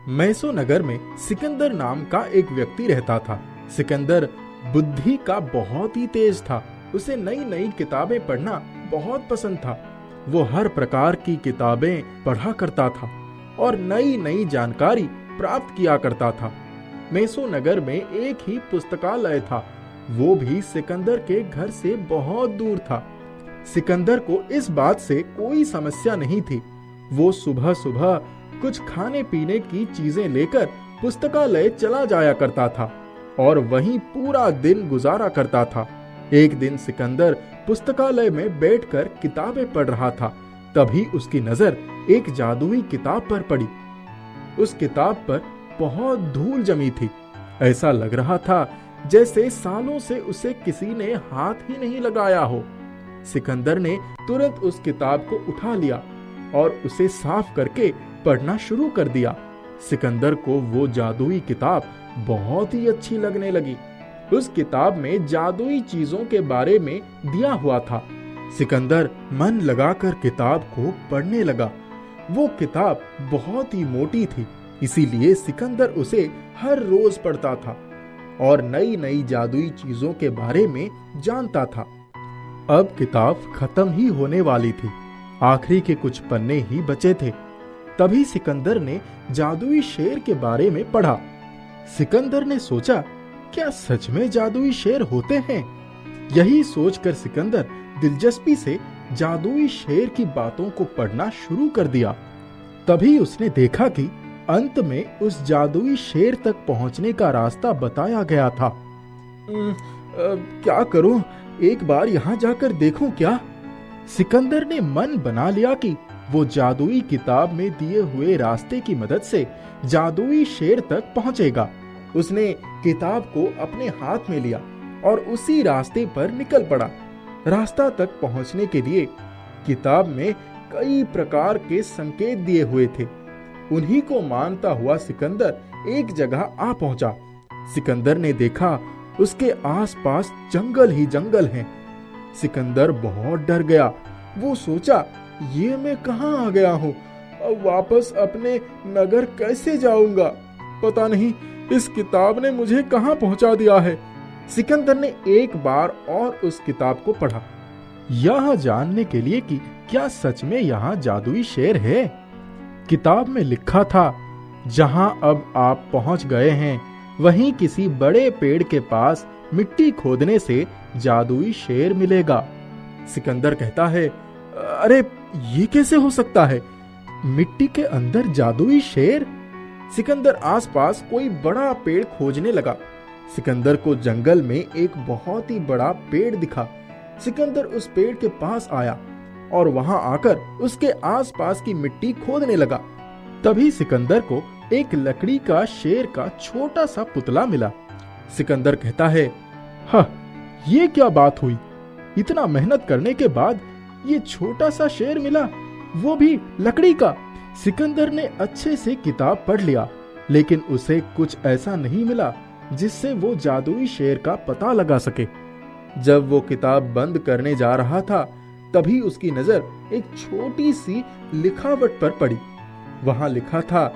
मैसो नगर में सिकंदर नाम का एक व्यक्ति रहता था। सिकंदर बुद्धि का बहुत ही तेज था। उसे नई नई किताबें पढ़ना बहुत पसंद था। वो हर प्रकार की किताबें पढ़ा करता था और नई नई जानकारी प्राप्त किया करता था। मैसो नगर में एक ही पुस्तकालय था, वो भी सिकंदर के घर से बहुत दूर था। सिकंदर को इस बात से कोई समस्या नहीं थी। वो सुबह सुबह कुछ खाने पीने की चीजें लेकर पुस्तकालय चला जाया करता था और वहीं पूरा दिन गुजारा करता था। एक दिन सिकंदर पुस्तकालय में बैठकर किताबें पढ़ रहा था। तभी उसकी नजर एक जादुई किताब पर पड़ी। उस किताब पर बहुत धूल जमी थी। ऐसा लग रहा था जैसे सालों से उसे किसी ने हाथ ही नहीं लगाया हो। सिकंदर ने तुरंत उस किताब को उठा लिया और उसे साफ करके पढ़ना शुरू कर दिया। सिकंदर को वो जादुई किताब बहुत ही अच्छी लगने लगी। उस किताब में जादुई चीजों के बारे में दिया हुआ था। सिकंदर मन लगाकर किताब को पढ़ने लगा। वो किताब बहुत ही मोटी थी, इसीलिए सिकंदर उसे हर रोज पढ़ता था और नई नई जादुई चीजों के बारे में जानता था। अब किताब खत्म ही होने वाली थी। आखिरी के कुछ पन्ने ही बचे थे। तभी सिकंदर ने जादुई शेर के बारे में पढ़ा। सिकंदर ने सोचा, क्या सच में जादुई शेर होते हैं? यही सोचकर सिकंदर दिलचस्पी से जादुई शेर की बातों को पढ़ना शुरू कर दिया। तभी उसने देखा कि अंत में उस जादुई शेर तक पहुंचने का रास्ता बताया गया था। क्या करूं? एक बार यहाँ जाकर देखूं क्या? सिकंदर ने मन बना लिया कि वो जादुई किताब में दिए हुए रास्ते की मदद से जादुई शेर तक पहुंचेगा। उसने किताब को अपने हाथ में लिया और उसी रास्ते पर निकल पड़ा। रास्ता तक पहुंचने के लिए किताब में कई प्रकार के संकेत दिए हुए थे। उन्हीं को मानता हुआ सिकंदर एक जगह आ पहुंचा। सिकंदर ने देखा उसके आसपास जंगल ही जंगल हैं। सिकंदर बहुत डर गया। वो सोचा, ये मैं कहाँ आ गया हूँ? अब वापस अपने नगर कैसे जाऊंगा? पता नहीं इस किताब ने मुझे कहाँ पहुंचा दिया है। सिकंदर ने एक बार और उस किताब को पढ़ा, यह जानने के लिए कि क्या सच में यहाँ जादुई शेर है। किताब में लिखा था, जहाँ अब आप पहुंच गए हैं वहीं किसी बड़े पेड़ के पास मिट्टी खोदने से जादुई शेर मिलेगा। सिकंदर कहता है, अरे ये कैसे हो सकता है? मिट्टी के अंदर जादुई शेर? सिकंदर आसपास कोई बड़ा पेड़ खोजने लगा। सिकंदर को जंगल में एक बहुत ही बड़ा पेड़ दिखा। सिकंदर उस पेड़ के पास आया और वहां आकर उसके आसपास की मिट्टी खोदने लगा। तभी सिकंदर को एक लकड़ी का शेर का छोटा सा पुतला मिला। सिकंदर कहता है, हाँ, ये क्या बात हुई? इतना मेहनत करने के बाद ये छोटा सा शेर मिला, वो भी लकड़ी का। सिकंदर ने अच्छे से किताब पढ़ लिया, लेकिन उसे कुछ ऐसा नहीं मिला जिससे वो जादुई शेर का पता लगा सके। जब वो किताब बंद करने जा रहा था, तभी उसकी नजर एक छोटी सी लिखावट पर पड़ी। वहां लिखा था,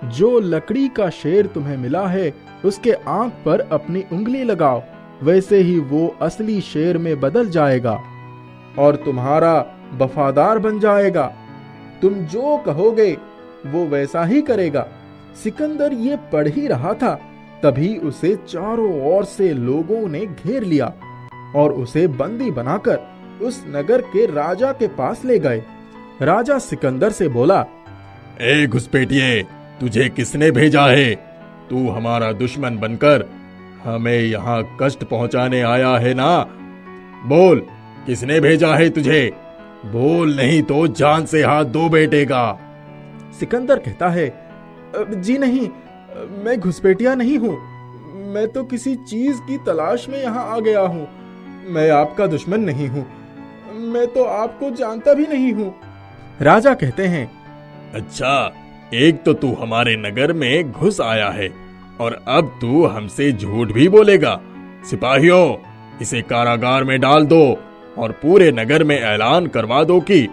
जो लकड़ी का शेर तुम्हें मिला है उसके आंख पर अपनी उंगली लगाओ, वैसे ही वो असली शेर में बदल जाएगा और तुम्हारा वफादार बन जाएगा। तुम जो कहोगे वो वैसा ही करेगा। सिकंदर ये पढ़ ही रहा था, तभी उसे चारों ओर से लोगों ने घेर लिया और उसे बंदी बनाकर उस नगर के राजा के पास ले गए। राजा सिकंदर से बोला, ए घुसपैठिए, तुझे किसने भेजा है? तू हमारा दुश्मन बनकर हमें यहाँ कष्ट पहुंचाने आया है ना? बोल, किसने भेजा है तुझे? बोल, नहीं तो जान से हाथ धो बैठेगा। सिकंदर कहता है, जी नहीं, मैं घुसपैठिया नहीं हूँ। मैं तो किसी चीज की तलाश में यहाँ आ गया हूँ। मैं आपका दुश्मन नहीं हूँ। मैं तो आपको जानता भी नहीं हूँ। राजा कहते हैं, अच्छा, एक तो तू हमारे नगर में घुस आया है और अब तू हमसे झूठ भी बोलेगा। सिपाहियों, इसे कारागार में डाल दो और पूरे नगर में ऐलान करवा दो कि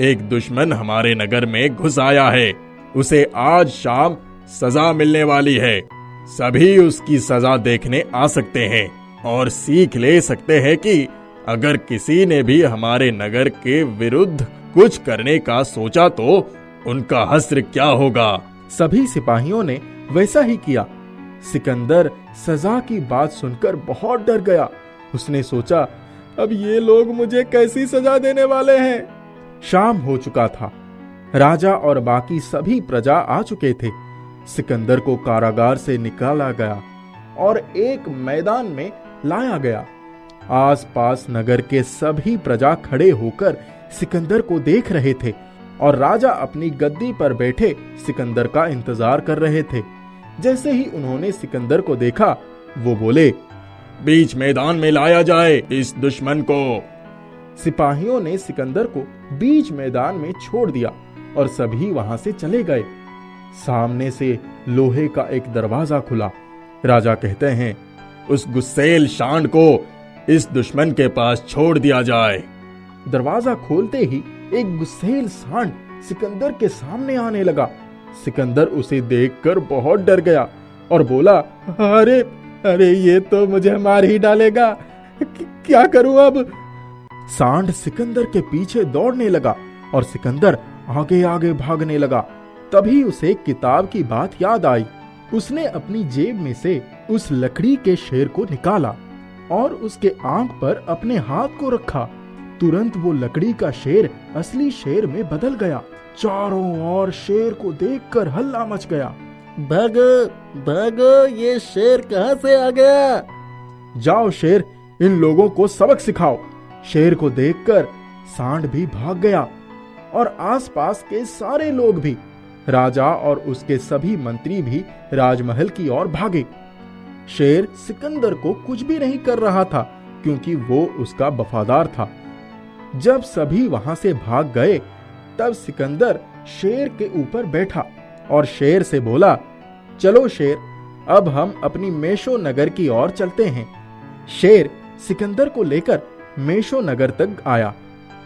एक दुश्मन हमारे नगर में घुस आया है। उसे आज शाम सजा मिलने वाली है। सभी उसकी सजा देखने आ सकते हैं और सीख ले सकते हैं कि अगर किसी ने भी हमारे नगर के विरुद्ध कुछ करने का सोचा तो उनका हश्र क्या होगा। सभी सिपाहियों ने वैसा ही किया। सिकंदर सजा की बात सुनकर बहुत डर गया। उसने सोचा, अब ये लोग मुझे कैसी सजा देने वाले हैं। शाम हो चुका था। राजा और बाकी सभी प्रजा आ चुके थे। सिकंदर को कारागार से निकाला गया और एक मैदान में लाया गया। आसपास नगर के सभी प्रजा खड़े होकर सिकंदर को देख रहे थे और राजा अपनी गद्दी पर बैठे सिकंदर का इंतजार कर रहे थे। जैसे ही उन्होंने सिकंदर को देखा, वो बोले, बीच मैदान में लाया जाए इस दुश्मन को। सिपाहियों ने सिकंदर को बीच मैदान में छोड़ दिया और सभी वहां से चले गए। सामने से लोहे का एक दरवाजा खुला। राजा कहते हैं, उस गुस्सेल सांड को इस दुश्मन के पास छोड़ दिया जाए। दरवाजा खोलते ही एक गुस्सेल सांड सिकंदर के सामने आने लगा। सिकंदर उसे देखकर बहुत डर गया और बोला, अरे अरे ये तो मुझे मार ही डालेगा, क्या करूं अब। सांड सिकंदर के पीछे दौड़ने लगा और सिकंदर आगे आगे भागने लगा। तभी उसे किताब की बात याद आई। उसने अपनी जेब में से उस लकड़ी के शेर को निकाला और उसके आंख पर अपने हाथ को रखा। तुरंत वो लकड़ी का शेर असली शेर में बदल गया। चारों ओर शेर को देखकर हल्ला मच गया। भागो भागो, ये शेर कहां से आ गया। जाओ शेर, इन लोगों को सबक सिखाओ। शेर को देखकर सांड भी भाग गया और आसपास के सारे लोग भी। राजा और उसके सभी मंत्री भी राजमहल की ओर भागे। शेर सिकंदर को कुछ भी नहीं कर रहा था क्योंकि वो उसका वफादार था। जब सभी वहां से भाग गए, तब सिकंदर शेर के ऊपर बैठा और शेर से बोला, चलो शेर, अब हम अपनी मेशो नगर की ओर चलते हैं। शेर सिकंदर को लेकर मेशो नगर तक आया।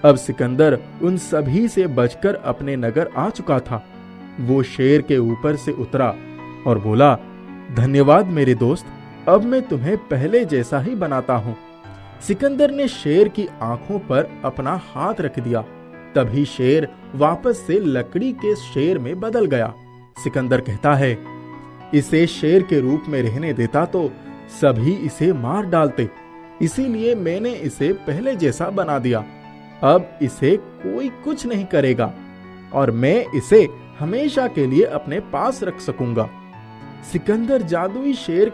अब सिकंदर उन सभी से बचकर अपने नगर आ चुका था। वो शेर के ऊपर से उतरा और बोला, धन्यवाद मेरे दोस्त, अब मैं तुम्हें पहले जैसा ही बनाता हूं। सिकंदर ने शेर की आंखों पर अपना हाथ रख दिया। तभी शेर वापस से लकड़ी के शेर में बदल गया। सिकंदर कहता है, इसे शेर के रूप में रहने देता तो सभी इसे मार डालते, इसीलिए मैंने इसे पहले जैसा बना दिया। अब इसे कोई कुछ नहीं करेगा और मैं इसे हमेशा के लिए अपने पास रख सकूंगा। सिकंदर जादुई शेर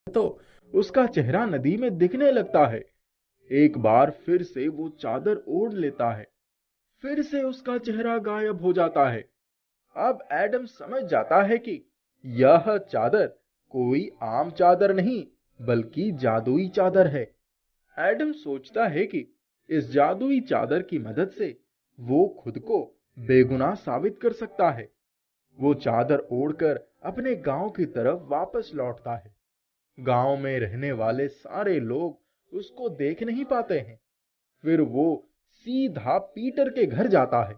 तो उसका चेहरा नदी में दिखने लगता है। एक बार फिर से वो चादर ओढ़ लेता है। फिर से उसका चेहरा गायब हो जाता है। अब एडम समझ जाता है कि यह चादर कोई आम चादर नहीं, बल्कि जादुई चादर है। एडम सोचता है कि इस जादुई चादर की मदद से वो खुद को बेगुनाह साबित कर सकता है। वो चादर ओढ़कर अपने गांव की तरफ वापस लौटता है। गांव में रहने वाले सारे लोग उसको देख नहीं पाते हैं। फिर वो सीधा पीटर के घर जाता है।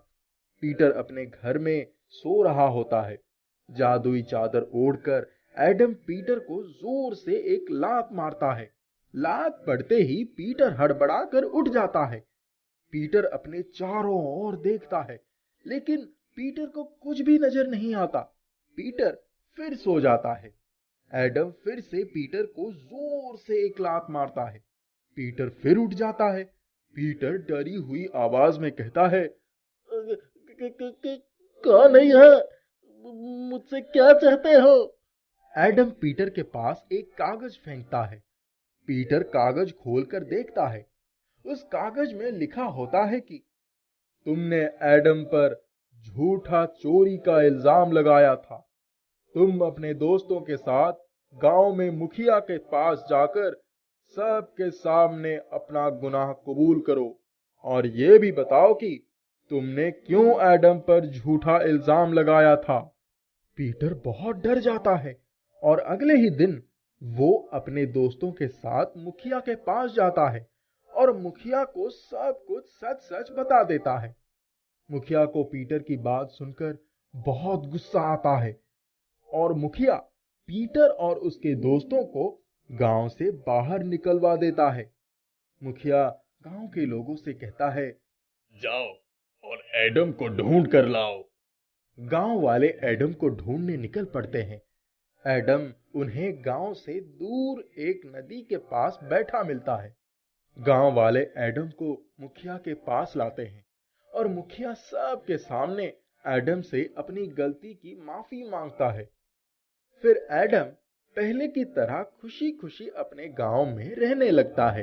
पीटर अपने घर में सो रहा होता है। जादुई चादर ओढ़कर एडम पीटर को जोर से एक लात मारता है। लात पड़ते ही पीटर हड़बड़ा कर उठ जाता है। पीटर अपने चारों ओर देखता है, लेकिन पीटर को कुछ भी नजर नहीं आता। पीटर फिर सो जाता है। एडम फिर से पीटर को जोर से एक लात मारता है। पीटर फिर उठ जाता है। पीटर डरी हुई आवाज में कहता है, कौन है यह? मुझसे क्या चाहते हो? एडम पीटर के पास एक कागज फेंकता है। पीटर कागज खोलकर देखता है। उस कागज में लिखा होता है कि तुमने एडम पर झूठा चोरी का इल्जाम लगाया था। तुम अपने दोस्तों के साथ गांव में मुखिया के पास जाकर सबके सामने अपना गुनाह कबूल करो और ये भी बताओ कि तुमने क्यों एडम पर झूठा इल्जाम लगाया था। पीटर बहुत डर जाता है और अगले ही दिन वो अपने दोस्तों के साथ मुखिया के पास जाता है और मुखिया को सब कुछ सच सच बता देता है। मुखिया को पीटर की बात सुनकर बहुत गुस्सा आता है और मुखिया पीटर और उसके दोस्तों को गांव से बाहर निकलवा देता है। मुखिया गांव के लोगों से कहता है, जाओ और एडम को ढूंढ कर लाओ। गांव वाले एडम को ढूंढने निकल पड़ते हैं। एडम उन्हें गांव से दूर एक नदी के पास बैठा मिलता है। गांव वाले एडम को मुखिया के पास लाते हैं और मुखिया सबके सामने एडम से अपनी गलती की माफी मांगता है। फिर एडम पहले की तरह खुशी खुशी अपने गांव में रहने लगता है।